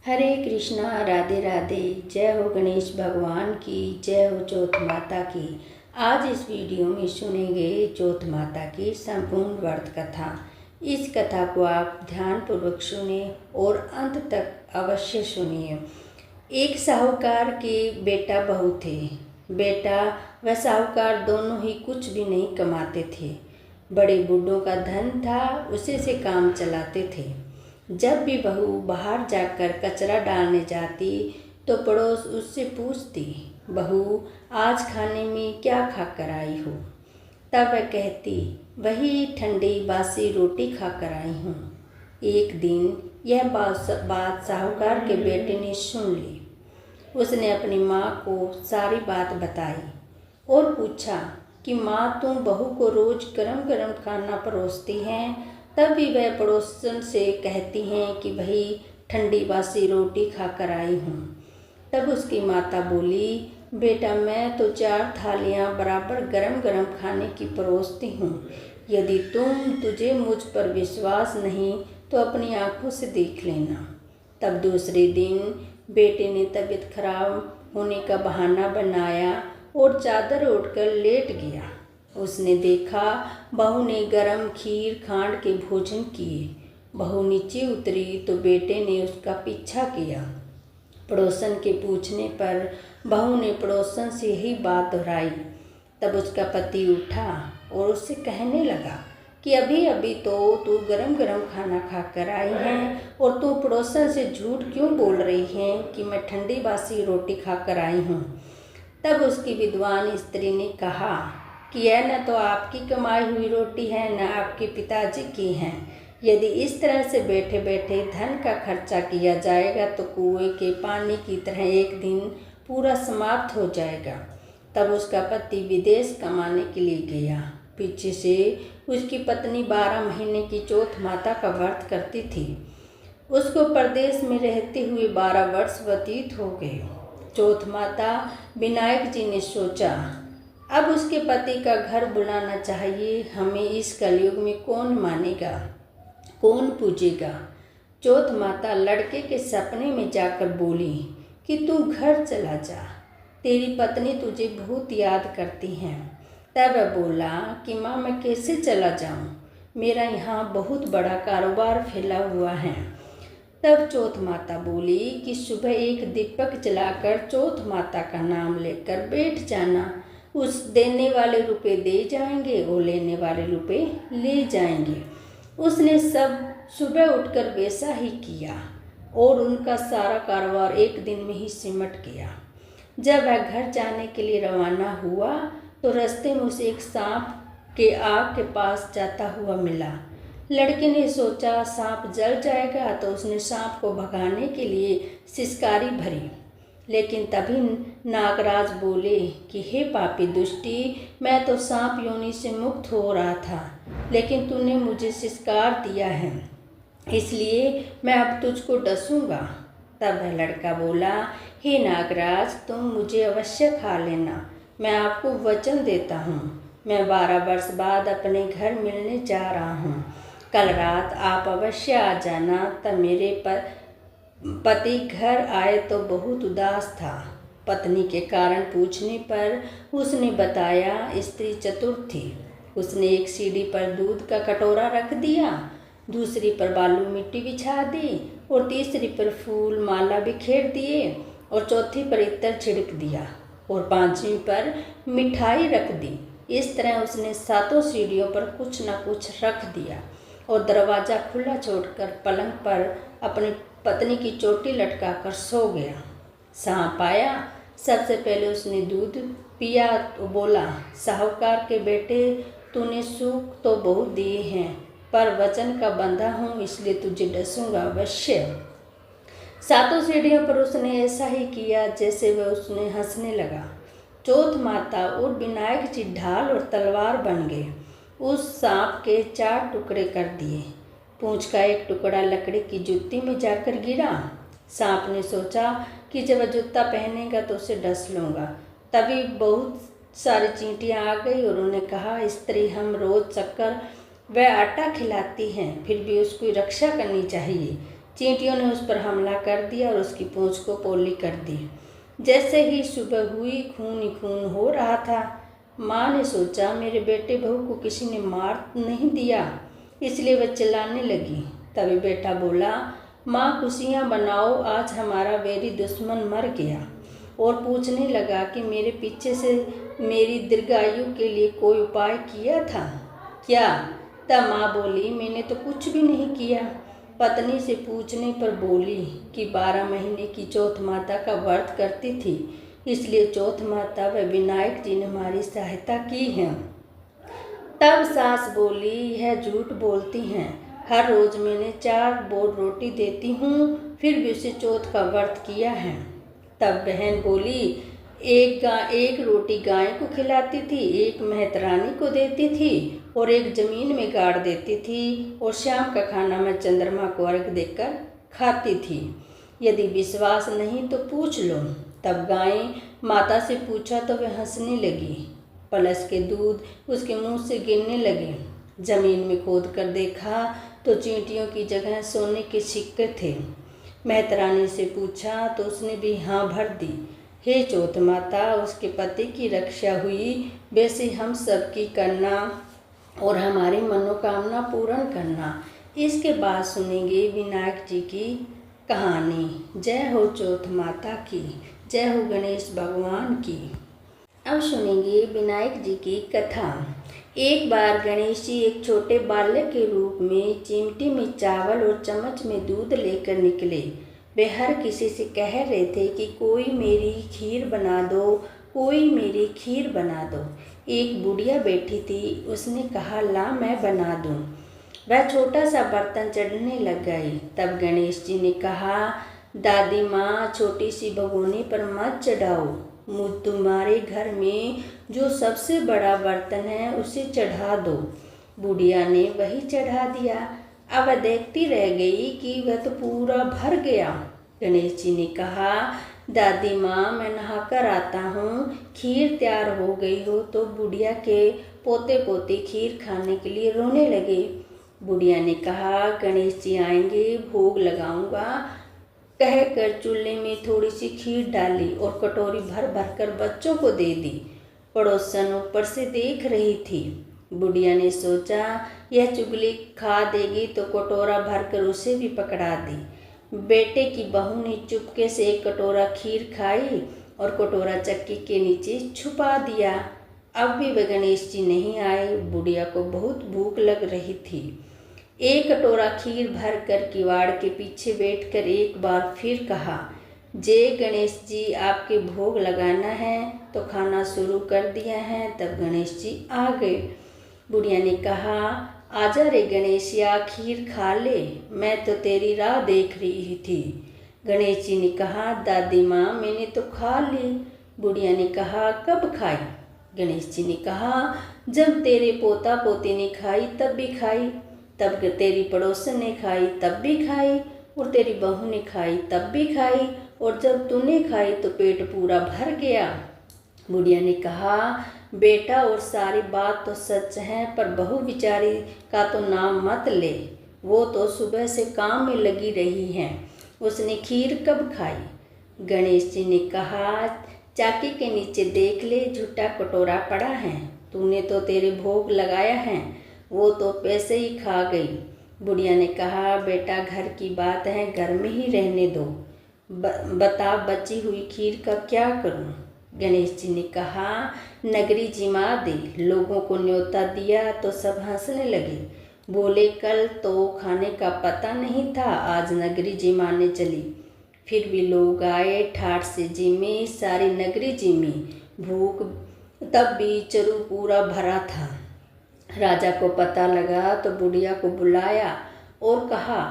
हरे कृष्णा, राधे राधे। जय हो गणेश भगवान की, जय हो चौथ माता की। आज इस वीडियो में सुनेंगे चौथ माता की संपूर्ण व्रत कथा। इस कथा को आप ध्यानपूर्वक सुने और अंत तक अवश्य सुनिए। एक साहूकार के बेटा बहू थे। बेटा व साहूकार दोनों ही कुछ भी नहीं कमाते थे। बड़े बूढ़ों का धन था, उसी से काम चलाते थे। जब भी बहू बाहर जाकर कचरा डालने जाती तो पड़ोस उससे पूछती, बहू आज खाने में क्या खाकर आई हो? तब वह कहती, वही ठंडी बासी रोटी खाकर आई हूँ। एक दिन यह बात साहूकार के बेटे ने सुन ली। उसने अपनी माँ को सारी बात बताई और पूछा कि माँ, तुम बहू को रोज गरम गरम खाना परोसती हैं, तब भी वह पड़ोसन से कहती हैं कि वही ठंडी बासी रोटी खाकर आई हूँ। तब उसकी माता बोली, बेटा मैं तो 4 थालियाँ बराबर गरम गरम खाने की परोसती हूँ। यदि तुझे मुझ पर विश्वास नहीं तो अपनी आंखों से देख लेना। तब दूसरे दिन बेटे ने तबीयत खराब होने का बहाना बनाया और चादर ओढ़कर लेट गया। उसने देखा बहू ने गरम खीर खांड के भोजन किए। बहू नीचे उतरी तो बेटे ने उसका पीछा किया। पड़ोसन के पूछने पर बहू ने पड़ोसन से यही बात दोहराई। तब उसका पति उठा और उससे कहने लगा कि अभी अभी तो तू गरम गरम खाना खाकर आई है और तू पड़ोसन से झूठ क्यों बोल रही है कि मैं ठंडी बासी रोटी खाकर आई हूँ। तब उसकी विद्वान स्त्री ने कहा कि यह न तो आपकी कमाई हुई रोटी है, न आपके पिताजी की है। यदि इस तरह से बैठे बैठे धन का खर्चा किया जाएगा तो कुएं के पानी की तरह एक दिन पूरा समाप्त हो जाएगा। तब उसका पति विदेश कमाने के लिए गया। पीछे से उसकी पत्नी 12 महीने की चौथ माता का व्रत करती थी। उसको परदेश में रहते हुए 12 वर्ष व्यतीत हो गए। चौथ माता विनायक जी ने सोचा, अब उसके पति का घर बुलाना चाहिए। हमें इस कलयुग में कौन मानेगा, कौन पूजेगा। चौथ माता लड़के के सपने में जाकर बोली कि तू घर चला जा, तेरी पत्नी तुझे बहुत याद करती है। तब वह बोला कि माँ मैं कैसे चला जाऊँ, मेरा यहाँ बहुत बड़ा कारोबार फैला हुआ है। तब चौथ माता बोली कि सुबह एक दीपक जलाकर चौथ माता का नाम लेकर बैठ जाना। उस देने वाले रुपए दे जाएंगे और लेने वाले रुपए ले जाएंगे। उसने सब सुबह उठकर वैसा ही किया और उनका सारा कारोबार एक दिन में ही सिमट गया। जब वह घर जाने के लिए रवाना हुआ तो रास्ते में उसे एक सांप के आग के पास जाता हुआ मिला। लड़के ने सोचा सांप जल जाएगा तो उसने सांप को भगाने के लिए सिसकारी भरी। लेकिन तभी नागराज बोले कि हे पापी दुष्टी, मैं तो सांप योनि से मुक्त हो रहा था, लेकिन तूने मुझे सिसकार दिया है, इसलिए मैं अब तुझको डसूंगा। तब वह लड़का बोला, हे नागराज, तुम मुझे अवश्य खा लेना, मैं आपको वचन देता हूँ। मैं 12 वर्ष बाद अपने घर मिलने जा रहा हूँ। कल रात आप अवश्य आ जाना। तब मेरे पति घर आए तो बहुत उदास था। पत्नी के कारण पूछने पर उसने बताया स्त्री चतुर थी। उसने एक सीढ़ी पर दूध का कटोरा रख दिया, दूसरी पर बालू मिट्टी बिछा दी और तीसरी पर फूल माला बिखेर दिए और चौथी पर इत्र छिड़क दिया और 5वीं पर मिठाई रख दी। इस तरह उसने 7 सीढ़ियों पर कुछ न कुछ रख दिया और दरवाज़ा खुला छोड़कर पलंग पर अपनी पत्नी की चोटी लटकाकर सो गया। सांप आया। सबसे पहले उसने दूध पिया तो बोला, साहूकार के बेटे, तूने सुख तो बहुत दिए हैं, पर वचन का बंधा हूँ, इसलिए तुझे डसूंगा अवश्य। 7 सीढ़ियों पर उसने ऐसा ही किया जैसे वह उसने हंसने लगा। चौथ माता और विनायक जी ढाल और तलवार बन गए। उस सांप के 4 टुकड़े कर दिए। पूंछ का एक टुकड़ा लकड़ी की जूती में जाकर गिरा। सांप ने सोचा कि जब वह जूता पहनेगा तो उसे डस लूँगा। तभी बहुत सारी चींटियाँ आ गई और उन्होंने कहा, स्त्री हम रोज शक्कर व आटा खिलाती हैं, फिर भी उसकी रक्षा करनी चाहिए। चींटियों ने उस पर हमला कर दिया और उसकी पूंछ को पोली कर दी। जैसे ही सुबह हुई खून ही खून हो रहा था। माँ ने सोचा मेरे बेटे बहू को किसी ने मार नहीं दिया, इसलिए वह चिल्लाने लगी। तभी बेटा बोला, माँ खुशियाँ बनाओ, आज हमारा वैरी दुश्मन मर गया। और पूछने लगा कि मेरे पीछे से मेरी दीर्घायु के लिए कोई उपाय किया था क्या? तब माँ बोली, मैंने तो कुछ भी नहीं किया। पत्नी से पूछने पर बोली कि 12 महीने की चौथ माता का व्रत करती थी, इसलिए चौथ माता व विनायक जी ने हमारी सहायता की है। तब सास बोली, यह झूठ बोलती हैं, हर रोज मैंने 4 बोर रोटी देती हूँ, फिर भी उसे चौथ का व्रत किया है। तब बहन बोली, एक रोटी गाय को खिलाती थी, एक मेहतरानी को देती थी और एक जमीन में गाड़ देती थी, और शाम का खाना मैं चंद्रमा को अर्घ देकर खाती थी। यदि विश्वास नहीं तो पूछ लो। तब गाय माता से पूछा तो वह हंसने लगी। पलस के दूध उसके मुंह से गिरने लगे। जमीन में खोद कर देखा तो चींटियों की जगह सोने के सिक्के थे। मेहतरानी से पूछा तो उसने भी हाँ भर दी। हे चौथ माता, उसके पति की रक्षा हुई, वैसे हम सब की करना और हमारी मनोकामना पूर्ण करना। इसके बाद सुनेंगे विनायक जी की कहानी। जय हो चौथ माता की, जय हो गणेश भगवान की। अब सुनेंगे विनायक जी की कथा। एक बार गणेश जी एक छोटे बालक के रूप में चिमटी में चावल और चम्मच में दूध लेकर निकले। वे हर किसी से कह रहे थे कि कोई मेरी खीर बना दो, कोई मेरी खीर बना दो। एक बुढ़िया बैठी थी, उसने कहा, ला मैं बना दूं। वह छोटा सा बर्तन चढ़ने लग गई। तब गणेश जी ने कहा, दादी माँ, छोटी सी भगोनी पर मत चढ़ाओ, तुम्हारे घर में जो सबसे बड़ा बर्तन है उसे चढ़ा दो। बुढ़िया ने वही चढ़ा दिया। अब वह देखती रह गई कि वह तो पूरा भर गया। गणेश जी ने कहा, दादी माँ, मैं नहाकर आता हूँ, खीर तैयार हो गई हो। तो बुढ़िया के पोते पोती खीर खाने के लिए रोने लगे। बुढ़िया ने कहा, गणेश जी आएंगे, भोग लगाऊंगा, कहकर चूल्हे में थोड़ी सी खीर डाली और कटोरी भर भर कर बच्चों को दे दी। पड़ोसन ऊपर से देख रही थी। बुढ़िया ने सोचा, यह चुगली खा देगी तो कटोरा भरकर उसे भी पकड़ा दी। बेटे की बहू ने चुपके से एक कटोरा खीर खाई और कटोरा चक्की के नीचे छुपा दिया। अब भी वह गणेश जी नहीं आए। बुढ़िया को बहुत भूख लग रही थी। एक कटोरा खीर भर कर किवाड़ के पीछे बैठकर एक बार फिर कहा, जय गणेश जी, आपके भोग लगाना है। तो खाना शुरू कर दिया है। तब गणेश जी आ गए। बुढ़िया ने कहा, आजा रे गणेशिया, खीर खा ले, मैं तो तेरी राह देख रही थी। गणेश जी ने कहा, दादी माँ, मैंने तो खा ली। बुढ़िया ने कहा, कब खाई? गणेश जी ने कहा, जब तेरे पोता पोती ने खाई तब भी खाई, तब तेरी पड़ोसन ने खाई तब भी खाई, और तेरी बहू ने खाई तब भी खाई, और जब तूने खाई तो पेट पूरा भर गया। बुढ़िया ने कहा, बेटा, और सारी बात तो सच है, पर बहू बिचारी का तो नाम मत ले, वो तो सुबह से काम में लगी रही है। उसने खीर कब खाई? गणेश जी ने कहा, चाकी के नीचे देख ले, झूठा कटोरा पड़ा है, तूने तो तेरे भोग लगाया है, वो तो पैसे ही खा गई। बुढ़िया ने कहा, बेटा, घर की बात है, घर में ही रहने दो, बता बची हुई खीर का क्या करूं? गणेश जी ने कहा, नगरी जिमा दे। लोगों को न्योता दिया तो सब हंसने लगे। बोले, कल तो खाने का पता नहीं था, आज नगरी जिमाने चली। फिर भी लोग आए, ठाठ से जिमे, सारी नगरी जिमी। भूख तब भी चरू पूरा भरा था। राजा को पता लगा तो बुढ़िया को बुलाया और कहा,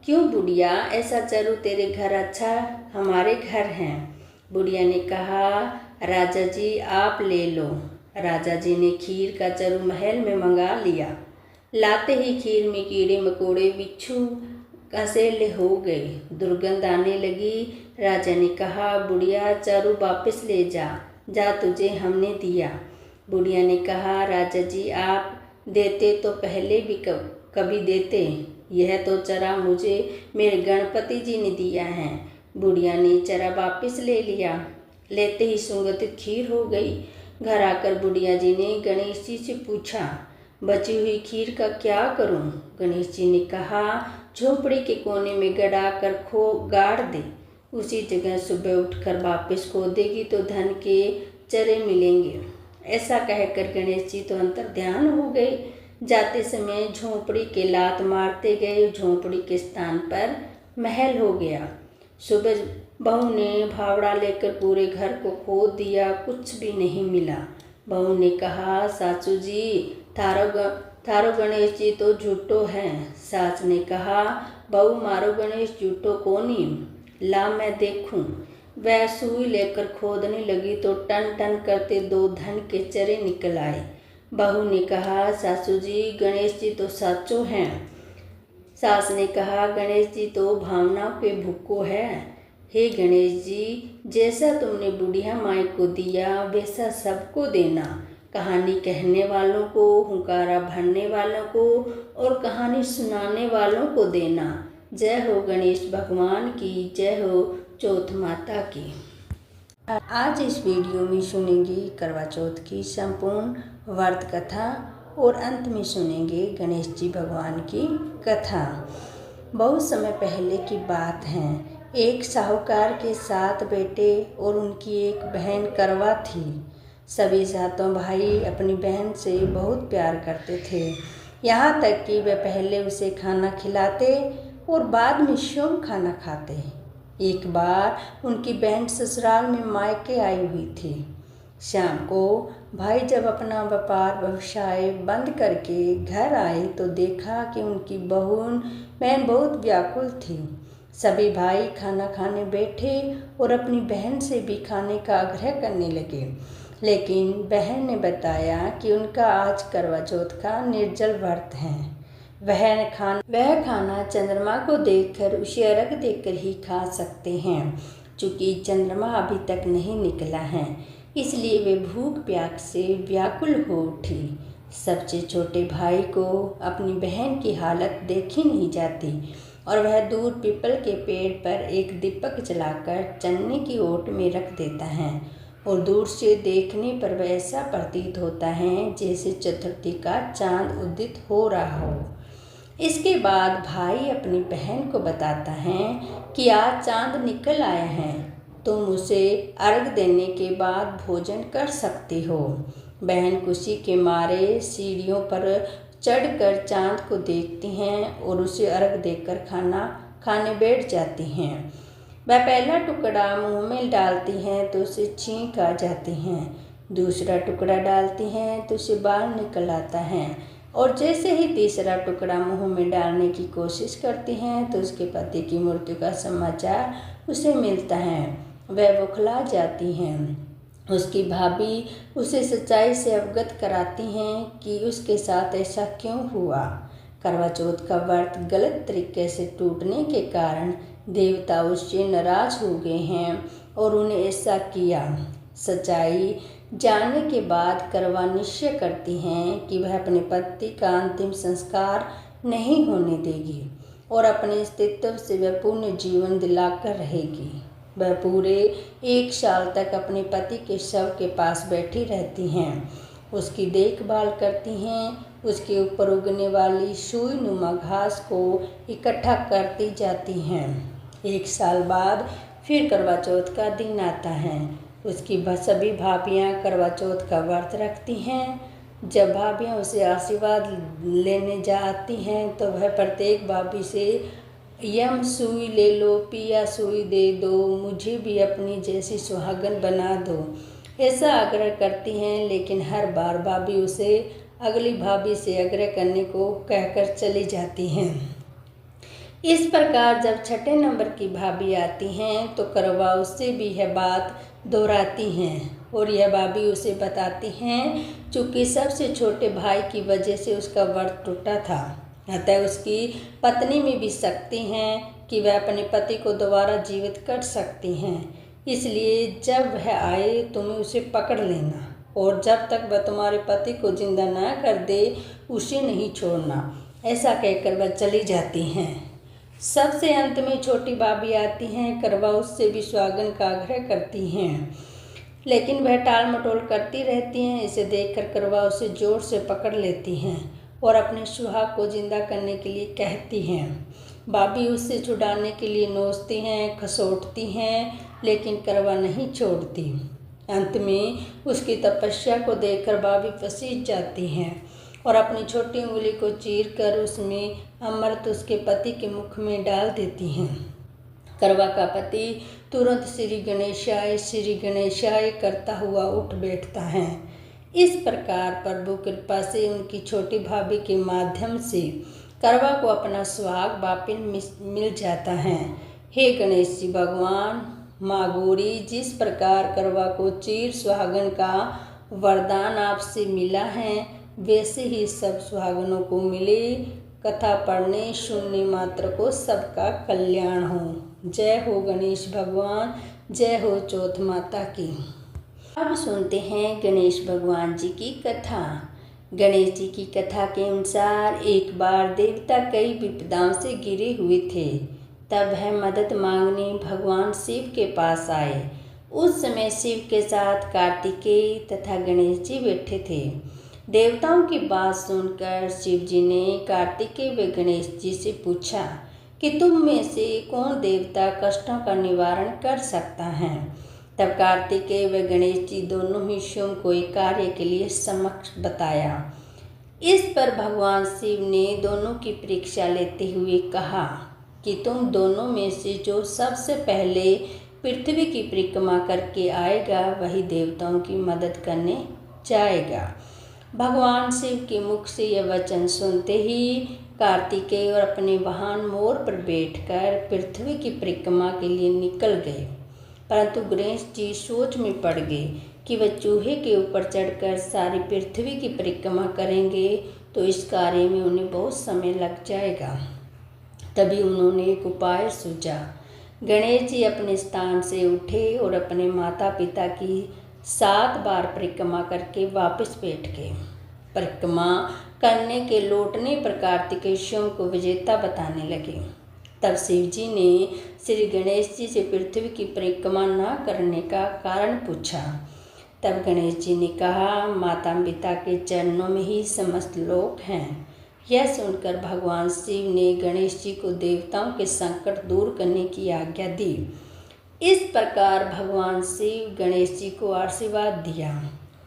क्यों बुढ़िया, ऐसा चरू तेरे घर अच्छा, हमारे घर हैं। बुढ़िया ने कहा, राजा जी आप ले लो। राजा जी ने खीर का चरू महल में मंगा लिया। लाते ही खीर में कीड़े मकोड़े, बिच्छू, कसेले हो गए, दुर्गंध आने लगी। राजा ने कहा, बुढ़िया, चरू वापस ले जा, जा तुझे हमने दिया। बुढ़िया ने कहा, राजा जी आप देते तो पहले भी कभी देते, यह तो चरा मुझे मेरे गणपति जी ने दिया है। बुढ़िया ने चरा वापस ले लिया। लेते ही सुगंधित खीर हो गई। घर आकर बुढ़िया जी ने गणेश जी से पूछा, बची हुई खीर का क्या करूं? गणेश जी ने कहा, झोपड़ी के कोने में गड़ा कर गाड़ दे। उसी जगह सुबह उठकर वापस खोदेगी तो धन के चरे मिलेंगे। ऐसा कहकर गणेश जी तो अंतर्ध्यान हो गए। जाते समय झोपड़ी के लात मारते गए। झोपड़ी के स्थान पर महल हो गया। सुबह बहू ने फावड़ा लेकर पूरे घर को खोद दिया, कुछ भी नहीं मिला। बहू ने कहा, सासू जी थारो गणेश जी तो झूठो है। सास ने कहा, बहू मारो गणेश झूठो कोनी, ला मैं देखूं। वह सुई लेकर खोदने लगी तो टन टन करते 2 धन के चरे निकल आए। बहू ने कहा, सासू जी गणेश जी तो साचो हैं। सास ने कहा, गणेश जी तो भावनाओं के भूखो है। हे गणेश जी, जैसा तुमने बुढ़िया माई को दिया वैसा सबको देना। कहानी कहने वालों को, हुंकारा भरने वालों को और कहानी सुनाने वालों को देना। जय हो गणेश भगवान की, जय हो चौथ माता की। आज इस वीडियो में सुनेंगे करवा चौथ की संपूर्ण व्रत कथा और अंत में सुनेंगे गणेश जी भगवान की कथा। बहुत समय पहले की बात है। एक साहूकार के 7 बेटे और उनकी एक बहन करवा थी। सभी 7 भाई अपनी बहन से बहुत प्यार करते थे, यहाँ तक कि वे पहले उसे खाना खिलाते और बाद में स्वयं खाना खाते। एक बार उनकी बहन ससुराल में मायके आई हुई थी। शाम को भाई जब अपना व्यवसाय बंद करके घर आए तो देखा कि उनकी बहन बहुत व्याकुल थी। सभी भाई खाना खाने बैठे और अपनी बहन से भी खाने का आग्रह करने लगे, लेकिन बहन ने बताया कि उनका आज करवा चौथ का निर्जल व्रत है। वह खाना चंद्रमा को देखकर उसे अर्घ देकर ही खा सकते हैं। चूँकि चंद्रमा अभी तक नहीं निकला है, इसलिए वे भूख प्यास से व्याकुल हो उठी। सबसे छोटे भाई को अपनी बहन की हालत देखी नहीं जाती और वह दूर पीपल के पेड़ पर एक दीपक जलाकर चन्ने की ओट में रख देता है और दूर से देखने पर वह ऐसा प्रतीत होता है जैसे चतुर्थी का चांद उदित हो रहा हो। इसके बाद भाई अपनी बहन को बताता है कि आज चांद निकल आया है, तुम उसे अर्घ देने के बाद भोजन कर सकती हो। बहन खुशी के मारे सीढ़ियों पर चढ़कर चांद को देखती हैं और उसे अर्घ देकर खाना खाने बैठ जाती हैं। वह पहला टुकड़ा मुंह में डालती हैं तो उसे छींक आ जाती हैं, दूसरा टुकड़ा डालती हैं तो उसे बाहर निकल आता है और जैसे ही तीसरा टुकड़ा मुंह में डालने की कोशिश करती हैं तो उसके पति की मृत्यु का समाचार उसे मिलता है। वह बौखला जाती हैं। उसकी भाभी उसे सच्चाई से अवगत कराती हैं कि उसके साथ ऐसा क्यों हुआ। करवा चौथ का व्रत गलत तरीके से टूटने के कारण देवता उससे नाराज हो गए हैं और उन्हें ऐसा किया। सच्चाई जानने के बाद करवा निश्चय करती हैं कि वह अपने पति का अंतिम संस्कार नहीं होने देगी और अपने अस्तित्व से वह पूर्ण जीवन दिलाकर रहेगी। वह पूरे 1 साल तक अपने पति के शव के पास बैठी रहती हैं, उसकी देखभाल करती हैं, उसके ऊपर उगने वाली सुई नुमा घास को इकट्ठा करती जाती हैं। 1 साल बाद फिर करवा चौथ का दिन आता है। उसकी सभी भाभियाँ करवा चौथ का व्रत रखती हैं। जब भाभियाँ उसे आशीर्वाद लेने जाती हैं तो वह प्रत्येक भाभी से यम सुई ले लो, पिया सुई दे दो, मुझे भी अपनी जैसी सुहागन बना दो, ऐसा आग्रह करती हैं। लेकिन हर बार भाभी उसे अगली भाभी से आग्रह करने को कहकर चली जाती हैं। इस प्रकार जब 6ठे नंबर की भाभी आती हैं तो करवा उससे भी यह बात दोहराती हैं और यह भाभी उसे बताती हैं चूँकि सबसे छोटे भाई की वजह से उसका व्रत टूटा था, अतः उसकी पत्नी में भी शक्ति हैं कि वह अपने पति को दोबारा जीवित कर सकती हैं। इसलिए जब वह आए तुम्हें उसे पकड़ लेना और जब तक वह तुम्हारे पति को जिंदा न कर दे उसे नहीं छोड़ना। ऐसा कहकर वह चली जाती हैं। सबसे अंत में छोटी भाभी आती हैं। करवा उससे भी सुहागन का आग्रह करती हैं, लेकिन वह टाल मटोल करती रहती हैं। इसे देखकर करवा उसे जोर से पकड़ लेती हैं और अपने सुहाग को जिंदा करने के लिए कहती हैं। भाभी उससे छुड़ाने के लिए नोचती हैं, खसोटती हैं, लेकिन करवा नहीं छोड़ती। अंत में उसकी तपस्या को देखकर भाभी पसीज जाती हैं और अपनी छोटी उंगली को चीरकर उसमें अमृत उसके पति के मुख में डाल देती हैं। करवा का पति तुरंत श्री गणेशाय करता हुआ उठ बैठता है। इस प्रकार प्रभु कृपा से उनकी छोटी भाभी के माध्यम से करवा को अपना सुहाग वापिस मिल जाता है। हे गणेश जी भगवान, माँ गौरी, जिस प्रकार करवा को चीर सुहागन का वरदान आपसे मिला है, वैसे ही सब सुहागनों को मिले। कथा पढ़ने सुनने मात्र को सबका कल्याण हो। जय हो गणेश भगवान, जय हो चौथ माता की। अब सुनते हैं गणेश भगवान जी की कथा। गणेश जी की कथा के अनुसार एक बार देवता कई विपदाओं से घिरे हुए थे। तब वह मदद मांगने भगवान शिव के पास आए। उस समय शिव के साथ कार्तिकेय तथा गणेश जी बैठे थे। देवताओं की बात सुनकर शिव जी ने कार्तिकेय व गणेश जी से पूछा कि तुम में से कौन देवता कष्टों का निवारण कर सकता है। तब कार्तिकेय व गणेश जी दोनों ही स्वयं को एक कार्य के लिए समक्ष बताया। इस पर भगवान शिव ने दोनों की परीक्षा लेते हुए कहा कि तुम दोनों में से जो सबसे पहले पृथ्वी की परिक्रमा करके आएगा, वही देवताओं की मदद करने जाएगा। भगवान शिव के मुख से यह वचन सुनते ही कार्तिकेय और अपने वाहन मोर पर बैठकर पृथ्वी की परिक्रमा के लिए निकल गए। परंतु गणेश जी सोच में पड़ गए कि वह चूहे के ऊपर चढ़कर सारी पृथ्वी की परिक्रमा करेंगे तो इस कार्य में उन्हें बहुत समय लग जाएगा। तभी उन्होंने एक उपाय सूझा। गणेश जी अपने स्थान से उठे और अपने माता पिता की 7 बार परिक्रमा करके वापस बैठ गए। परिक्रमा करने के लौटने पर कार्तिकेय स्वयं को विजेता बताने लगे। तब शिव जी ने श्री गणेश जी से पृथ्वी की परिक्रमा न करने का कारण पूछा। तब गणेश जी ने कहा, माता पिता के चरणों में ही समस्त लोक हैं। यह सुनकर भगवान शिव ने गणेश जी को देवताओं के संकट दूर करने की आज्ञा दी। इस प्रकार भगवान शिव गणेश जी को आशीर्वाद दिया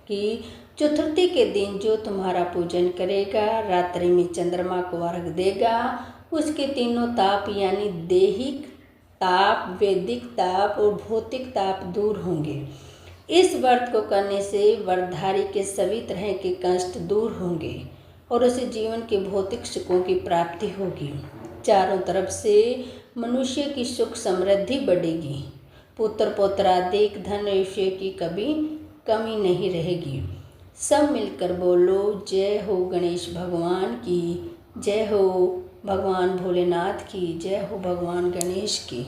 कि चतुर्थी के दिन जो तुम्हारा पूजन करेगा, रात्रि में चंद्रमा को अर्घ देगा, उसके तीनों ताप यानी दैहिक ताप, वैदिक ताप और भौतिक ताप दूर होंगे। इस व्रत को करने से व्रतधारी के सभी तरह के कष्ट दूर होंगे और उसे जीवन के भौतिक सुखों की प्राप्ति होगी। चारों तरफ से मनुष्य की सुख समृद्धि बढ़ेगी। पुत्र पौत्रादिक धन ऐश्वर्य की कभी कमी नहीं रहेगी। सब मिलकर बोलो, जय हो गणेश भगवान की, जय हो भगवान भोलेनाथ की, जय हो भगवान गणेश की।